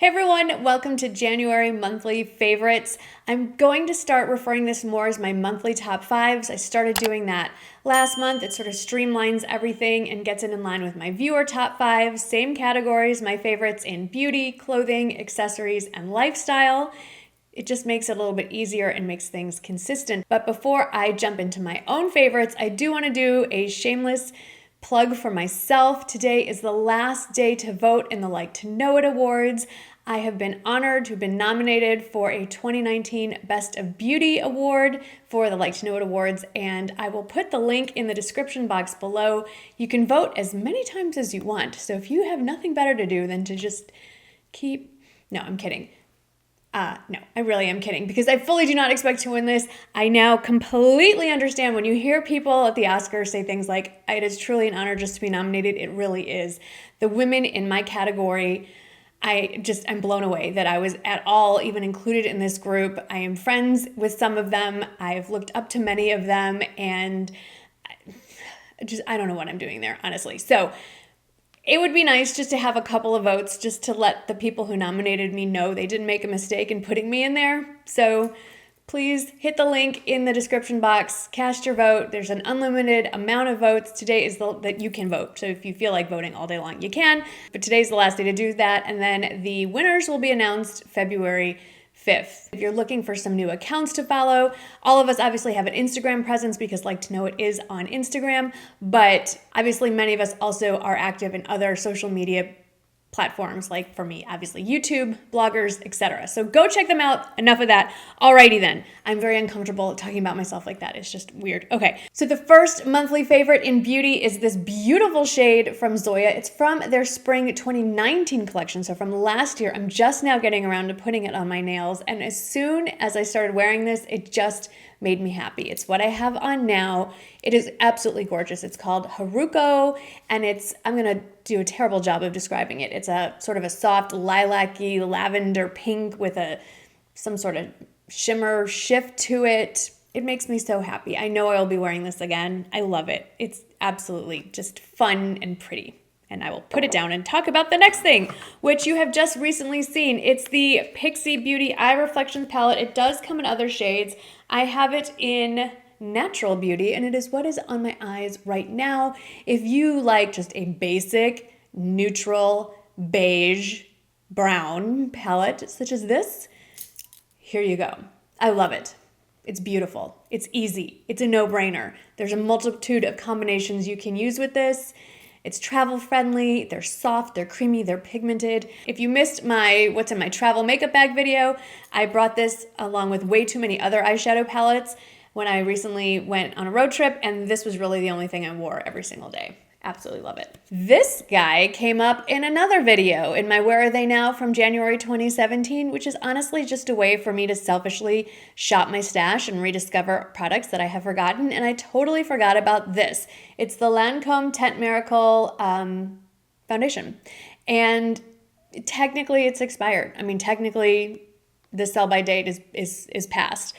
Hey everyone, welcome to January monthly favorites. I'm going to start referring this more as my monthly top fives. I started doing that last month. It sort of streamlines everything and gets it in line with my viewer top fives. Same categories, my favorites in beauty, clothing, accessories, and lifestyle. It just makes it a little bit easier and makes things consistent. But before I jump into my own favorites, I do want to do a shameless plug for myself. Today is the last day to vote in the Like to Know It Awards. I have been honored to have been nominated for a 2019 Best of Beauty Award for the Like to Know It Awards, and I will put the link in the description box below. You can vote as many times as you want, so if you have nothing better to do than to just No, I'm kidding. No, I really am kidding because I fully do not expect to win this. I now completely understand when you hear people at the Oscars say things like, it is truly an honor just to be nominated. It really is. The women in my category, I'm blown away that I was at all even included in this group. I am friends with some of them. I've looked up to many of them, and I don't know what I'm doing there, honestly. So it would be nice just to have a couple of votes just to let the people who nominated me know they didn't make a mistake in putting me in there. So please hit the link in the description box, cast your vote. There's an unlimited amount of votes. Today is that you can vote. So if you feel like voting all day long, you can. But today's the last day to do that. And then the winners will be announced February 5th. If you're looking for some new accounts to follow, all of us obviously have an Instagram presence because Like to Know It is on Instagram, but obviously many of us also are active in other social media platforms, like for me, obviously YouTube, bloggers, etc. So go check them out. Enough of that. Alrighty then. I'm very uncomfortable talking about myself like that. It's just weird. Okay, so the first monthly favorite in beauty is this beautiful shade from Zoya. It's from their spring 2019 collection, so from last year. I'm just now getting around to putting it on my nails, and as soon as I started wearing this, it just made me happy. It's what I have on now. It is absolutely gorgeous. It's called Haruko, and I'm gonna do a terrible job of describing it. It's a sort of a soft lilac-y lavender pink with some sort of shimmer shift to it. It makes me so happy. I know I will be wearing this again. I love it. It's absolutely just fun and pretty. And I will put it down and talk about the next thing, which you have just recently seen. It's the Pixie Beauty Eye Reflections palette. It does come in other shades. I have it in Natural Beauty, and it is what is on my eyes right now. If you like just a basic, neutral, beige, brown palette, such as this, here you go. I love it. It's beautiful. It's easy. It's a no-brainer. There's a multitude of combinations you can use with this. It's travel friendly, they're soft, they're creamy, they're pigmented. If you missed my what's in my travel makeup bag video, I brought this along with way too many other eyeshadow palettes when I recently went on a road trip, and this was really the only thing I wore every single day. Absolutely love it. This guy came up in another video in my Where Are They Now from January 2017, which is honestly just a way for me to selfishly shop my stash and rediscover products that I have forgotten, and I totally forgot about this. It's the Lancome Teint Miracle foundation, and technically it's expired. I mean, technically the sell-by date is past.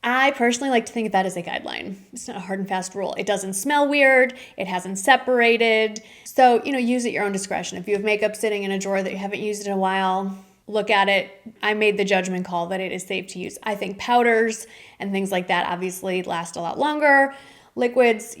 I personally like to think of that as a guideline. It's not a hard and fast rule. It doesn't smell weird. It hasn't separated. So, use at your own discretion. If you have makeup sitting in a drawer that you haven't used in a while, look at it. I made the judgment call that it is safe to use. I think powders and things like that obviously last a lot longer. Liquids,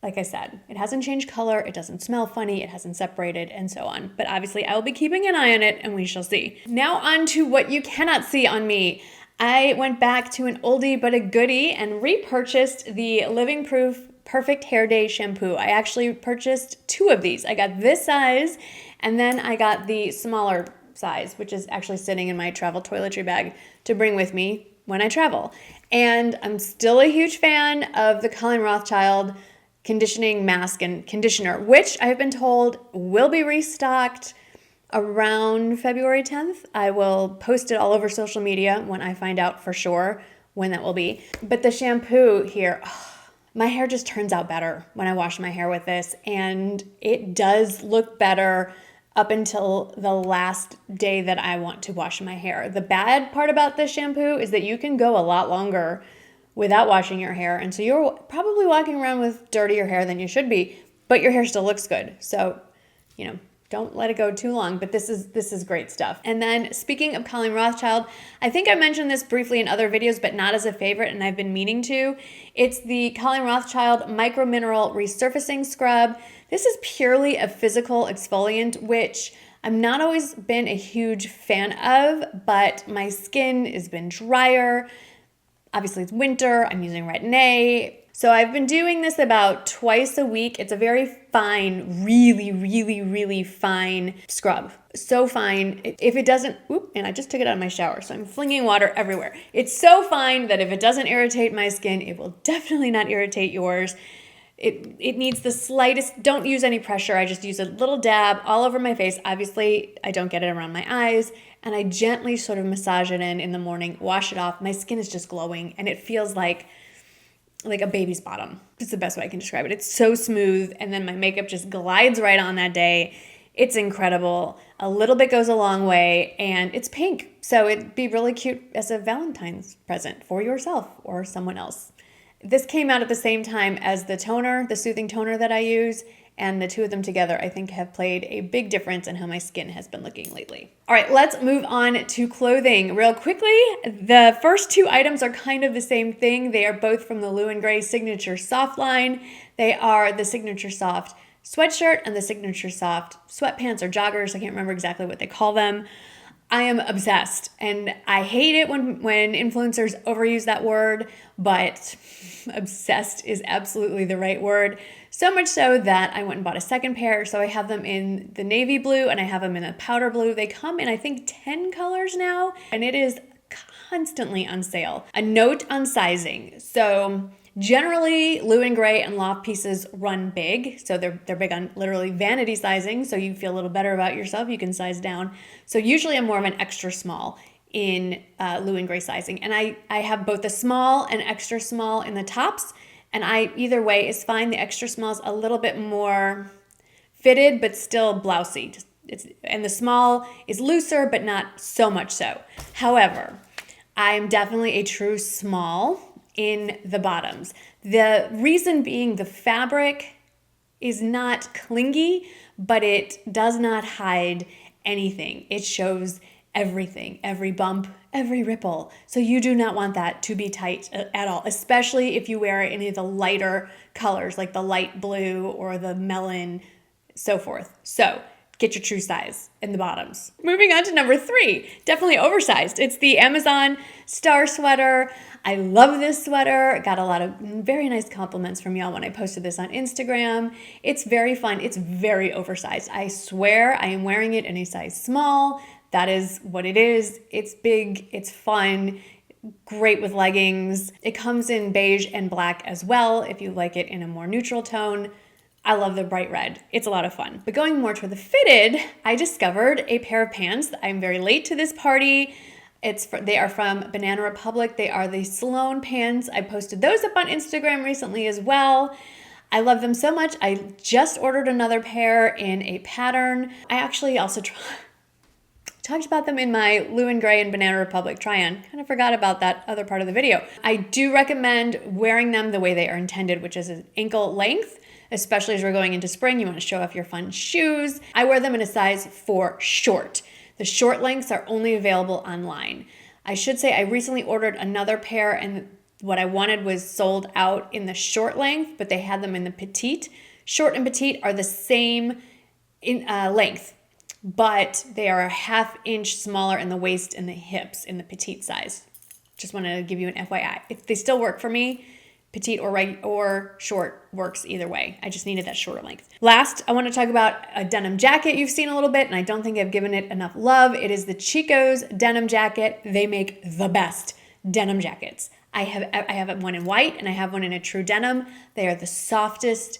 like I said, it hasn't changed color. It doesn't smell funny. It hasn't separated, and so on. But obviously I will be keeping an eye on it, and we shall see. Now on to what you cannot see on me. I went back to an oldie but a goodie and repurchased the Living Proof Perfect Hair Day shampoo. I actually purchased 2 of these. I got this size, and then I got the smaller size, which is actually sitting in my travel toiletry bag to bring with me when I travel. And I'm still a huge fan of the Colleen Rothschild conditioning mask and conditioner, which I have been told will be restocked around February 10th. I will post it all over social media when I find out for sure when that will be. But the shampoo here, my hair just turns out better when I wash my hair with this, and it does look better up until the last day that I want to wash my hair. The bad part about this shampoo is that you can go a lot longer without washing your hair, and so you're probably walking around with dirtier hair than you should be, but your hair still looks good. So, don't let it go too long, but this is great stuff. And then speaking of Colleen Rothschild, I think I mentioned this briefly in other videos, but not as a favorite, and I've been meaning to. It's the Colleen Rothschild Micro Mineral Resurfacing Scrub. This is purely a physical exfoliant, which I'm not always been a huge fan of, but my skin has been drier. Obviously it's winter, I'm using Retin-A. So I've been doing this about twice a week. It's a very fine, really fine scrub. So fine. If it doesn't, and I just took it out of my shower, so I'm flinging water everywhere. It's so fine that if it doesn't irritate my skin, it will definitely not irritate yours. It needs the slightest, don't use any pressure. I just use a little dab all over my face. Obviously, I don't get it around my eyes. And I gently sort of massage it in the morning, wash it off. My skin is just glowing and it feels like a baby's bottom. It's the best way I can describe it. It's so smooth, and then my makeup just glides right on that day. It's incredible. A little bit goes a long way, and it's pink. So it'd be really cute as a Valentine's present for yourself or someone else. This came out at the same time as the toner, the soothing toner that I use, and the two of them together I think have played a big difference in how my skin has been looking lately. All right, let's move on to clothing real quickly. The first two items are kind of the same thing. They are both from the Lou & Grey Signature Soft line. They are the Signature Soft sweatshirt and the Signature Soft sweatpants or joggers. I can't remember exactly what they call them. I am obsessed, and I hate it when influencers overuse that word, but obsessed is absolutely the right word. So much so that I went and bought a second pair. So I have them in the navy blue and I have them in the powder blue. They come in, I think, 10 colors now, and it is constantly on sale. A note on sizing. So generally, Lou & Grey and Loft pieces run big. So they're big on literally vanity sizing. So you feel a little better about yourself. You can size down. So usually I'm more of an extra small in Lou & Grey sizing. And I have both a small and extra small in the tops. And either way is fine. The extra small is a little bit more fitted, but still blousey. And the small is looser, but not so much so. However, I'm definitely a true small in the bottoms. The reason being the fabric is not clingy, but it does not hide anything. It shows everything, every bump, every ripple. So you do not want that to be tight at all, especially if you wear any of the lighter colors like the light blue or the melon, so forth. So get your true size in the bottoms. Moving on to number 3, definitely oversized. It's the Amazon Star Sweater. I love this sweater. Got a lot of very nice compliments from y'all when I posted this on Instagram. It's very fun. It's very oversized. I swear I am wearing it in a size small. That is what it is. It's big. It's fun. Great with leggings. It comes in beige and black as well if you like it in a more neutral tone. I love the bright red. It's a lot of fun. But going more to the fitted, I discovered a pair of pants. I'm very late to this party. They are from Banana Republic. They are the Sloane Pants. I posted those up on Instagram recently as well. I love them so much. I just ordered another pair in a pattern. I actually also talked about them in my Lou & Grey and Banana Republic try-on. Kind of forgot about that other part of the video. I do recommend wearing them the way they are intended, which is an ankle length, especially as we're going into spring. You want to show off your fun shoes. I wear them in a size 4 short. The short lengths are only available online. I should say I recently ordered another pair, and what I wanted was sold out in the short length, but they had them in the petite. Short and petite are the same in length, but they are a ½ inch smaller in the waist and the hips in the petite size. Just wanted to give you an FYI. If they still work for me, petite or short works either way. I just needed that shorter length. Last, I want to talk about a denim jacket you've seen a little bit, and I don't think I've given it enough love. It is the Chico's denim jacket. They make the best denim jackets. I have one in white and I have one in a true denim. They are the softest,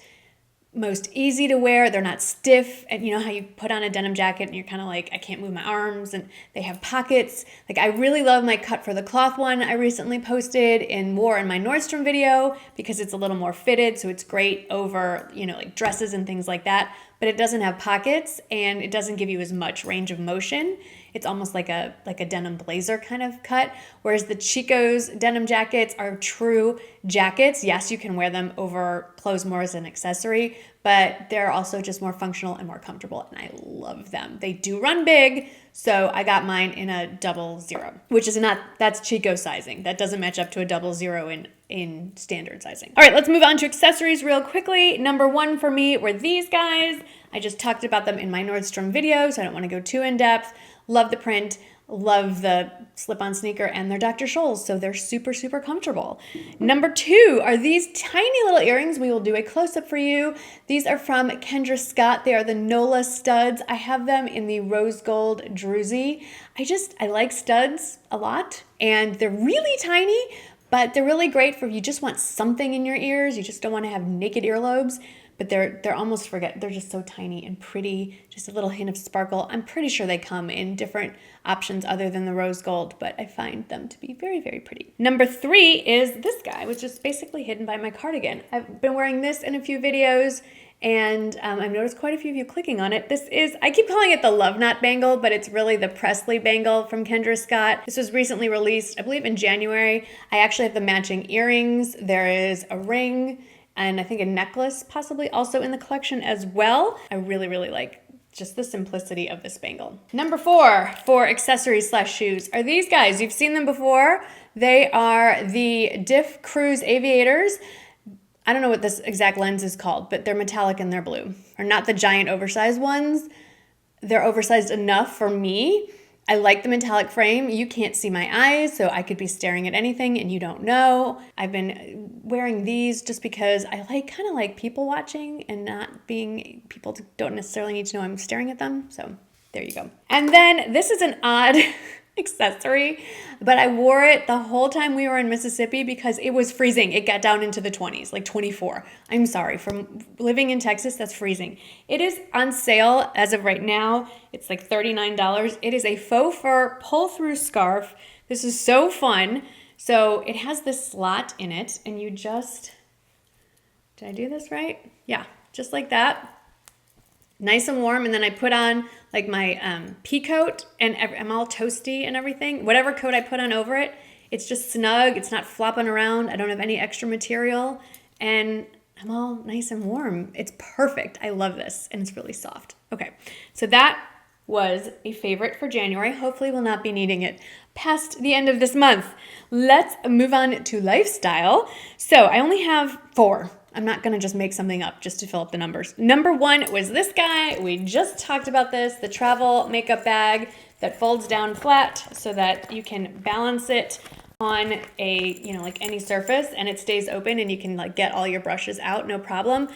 most easy to wear. They're not stiff. And you know how you put on a denim jacket and you're kind of like, I can't move my arms, and they have pockets. Like, I really love my cut for the cloth one I recently posted and wore in my Nordstrom video because it's a little more fitted. So it's great over, like dresses and things like that, but it doesn't have pockets and it doesn't give you as much range of motion. It's almost like a denim blazer kind of cut, whereas the Chico's denim jackets are true jackets. Yes, you can wear them over clothes more as an accessory, but they're also just more functional and more comfortable, and I love them. They do run big, so I got mine in a 00, which is that's Chico sizing. That doesn't match up to a 00 in standard sizing. All right, let's move on to accessories real quickly. Number 1 for me were these guys. I just talked about them in my Nordstrom video, so I don't want to go too in depth. Love the print. Love the slip-on sneaker, and they're Dr. Scholl's, so they're super, super comfortable. Number 2 are these tiny little earrings. We will do a close-up for you. These are from Kendra Scott. They are the Nola studs. I have them in the rose gold druzy. I like studs a lot, and they're really tiny, but they're really great for if you just want something in your ears. You just don't want to have naked earlobes. But they're they're just so tiny and pretty, just a little hint of sparkle. I'm pretty sure they come in different options other than the rose gold, but I find them to be very, very pretty. Number 3 is this guy, which is basically hidden by my cardigan. I've been wearing this in a few videos, and I've noticed quite a few of you clicking on it. I keep calling it the Love Knot bangle, but it's really the Presley bangle from Kendra Scott. This was recently released, I believe in January. I actually have the matching earrings. There is a ring, and I think a necklace possibly also in the collection as well. I really, really like just the simplicity of this bangle. Number 4 for accessories / shoes are these guys. You've seen them before. They are the Diff Cruise Aviators. I don't know what this exact lens is called, but they're metallic and they're blue. Are not the giant oversized ones. They're oversized enough for me. I like the metallic frame. You can't see my eyes, so I could be staring at anything and you don't know. I've been wearing these just because I kind of like people watching and not being, people don't necessarily need to know I'm staring at them. So there you go. And then this is an odd accessory, but I wore it the whole time we were in Mississippi because it was freezing. It got down into the 20s, like 24. I'm sorry, from living in Texas, that's freezing. It is on sale as of right now. It's like $39. It is a faux fur pull-through scarf. This is so fun. So it has this slot in it, and you just, did I do this right? Yeah, just like that. Nice and warm, and then I put on like my pea coat, and I'm all toasty and everything. Whatever coat I put on over it, it's just snug. It's not flopping around. I don't have any extra material, and I'm all nice and warm. It's perfect. I love this, and it's really soft. Okay, so that was a favorite for January. Hopefully we'll not be needing it past the end of this month. Let's move on to lifestyle. So I only have 4. I'm not going to just make something up just to fill up the numbers. Number 1 was this guy. We just talked about this, the travel makeup bag that folds down flat so that you can balance it on a, like any surface, and it stays open and you can like get all your brushes out, no problem.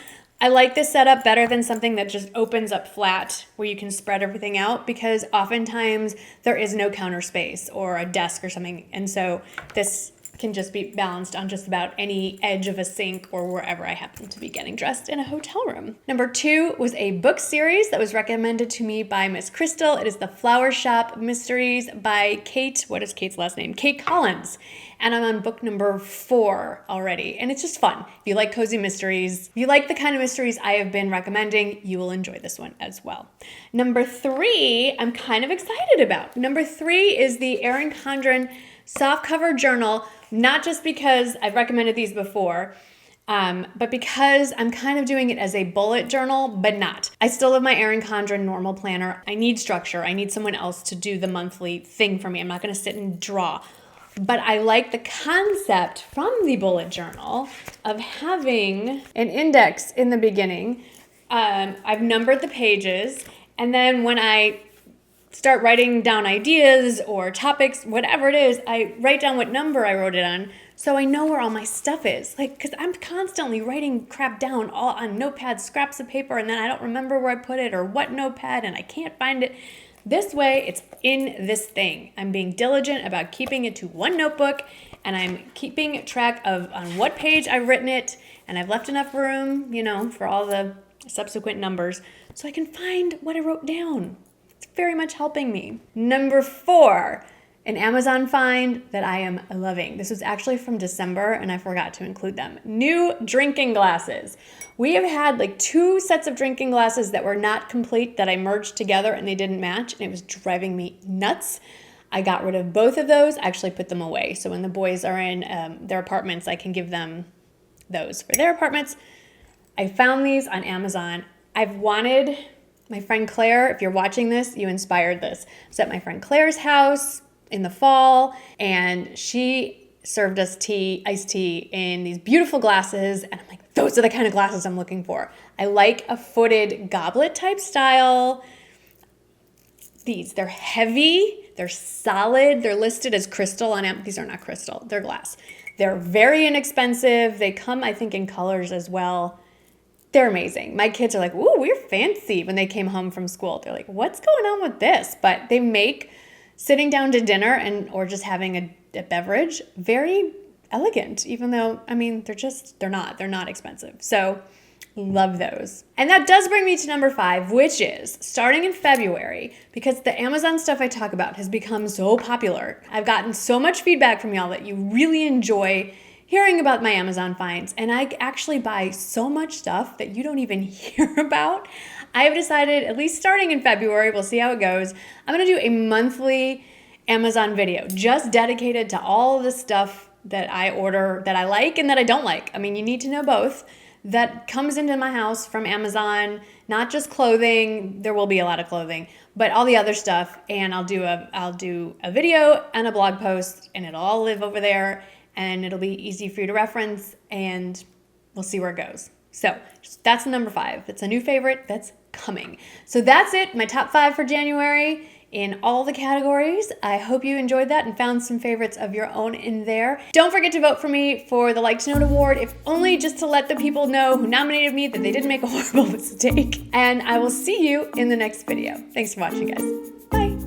I like this setup better than something that just opens up flat where you can spread everything out, because oftentimes there is no counter space or a desk or something. And so this can just be balanced on just about any edge of a sink or wherever I happen to be getting dressed in a hotel room. Number 2 was a book series that was recommended to me by Miss Crystal. It is the Flower Shop Mysteries by Kate. What is Kate's last name? Kate Collins. And I'm on book number 4 already. And it's just fun. If you like cozy mysteries, if you like the kind of mysteries I have been recommending, you will enjoy this one as well. Number 3, I'm kind of excited about. Number 3 is the Erin Condren soft cover journal, not just because I've recommended these before, but because I'm kind of doing it as a bullet journal, but not. I still have my Erin Condren normal planner. I need structure. I need someone else to do the monthly thing for me. I'm not going to sit and draw. But I like the concept from the bullet journal of having an index in the beginning. I've numbered the pages, and then when I start writing down ideas or topics, whatever it is, I write down what number I wrote it on so I know where all my stuff is. Because I'm constantly writing crap down all on notepads, scraps of paper, and then I don't remember where I put it or what notepad, and I can't find it. This way, it's in this thing. I'm being diligent about keeping it to one notebook, and I'm keeping track of on what page I've written it, and I've left enough room, for all the subsequent numbers so I can find what I wrote down. It's very much helping me. Number 4, an Amazon find that I am loving. This was actually from December, and I forgot to include them. New drinking glasses. We have had like 2 sets of drinking glasses that were not complete that I merged together and they didn't match, and it was driving me nuts. I got rid of both of those, actually put them away. So when the boys are in their apartments, I can give them those for their apartments. I found these on Amazon. My friend Claire, if you're watching this, you inspired this. I was at my friend Claire's house in the fall, and she served us iced tea in these beautiful glasses, and I'm like, those are the kind of glasses I'm looking for. I like a footed goblet type style. They're heavy, they're solid, they're listed as crystal on Amazon. These are not crystal, they're glass. They're very inexpensive. They come, I think, in colors as well. They're amazing. My kids are like, ooh, we're fancy when they came home from school. They're like, what's going on with this? But they make sitting down to dinner or just having a beverage very elegant, even though, I mean, they're not expensive. So love those. And that does bring me to number 5, which is starting in February, because the Amazon stuff I talk about has become so popular. I've gotten so much feedback from y'all that you really enjoy hearing about my Amazon finds, and I actually buy so much stuff that you don't even hear about. I've decided, at least starting in February, we'll see how it goes, I'm gonna do a monthly Amazon video just dedicated to all of the stuff that I order that I like and that I don't like. I mean, you need to know both. That comes into my house from Amazon, not just clothing. There will be a lot of clothing, but all the other stuff. And I'll do a video and a blog post, and it'll all live over there, and it'll be easy for you to reference, and we'll see where it goes. So that's number 5. It's a new favorite that's coming. So that's it, my top 5 for January in all the categories. I hope you enjoyed that and found some favorites of your own in there. Don't forget to vote for me for the Like to Note Award, if only just to let the people know who nominated me that they didn't make a horrible mistake. And I will see you in the next video. Thanks for watching, guys.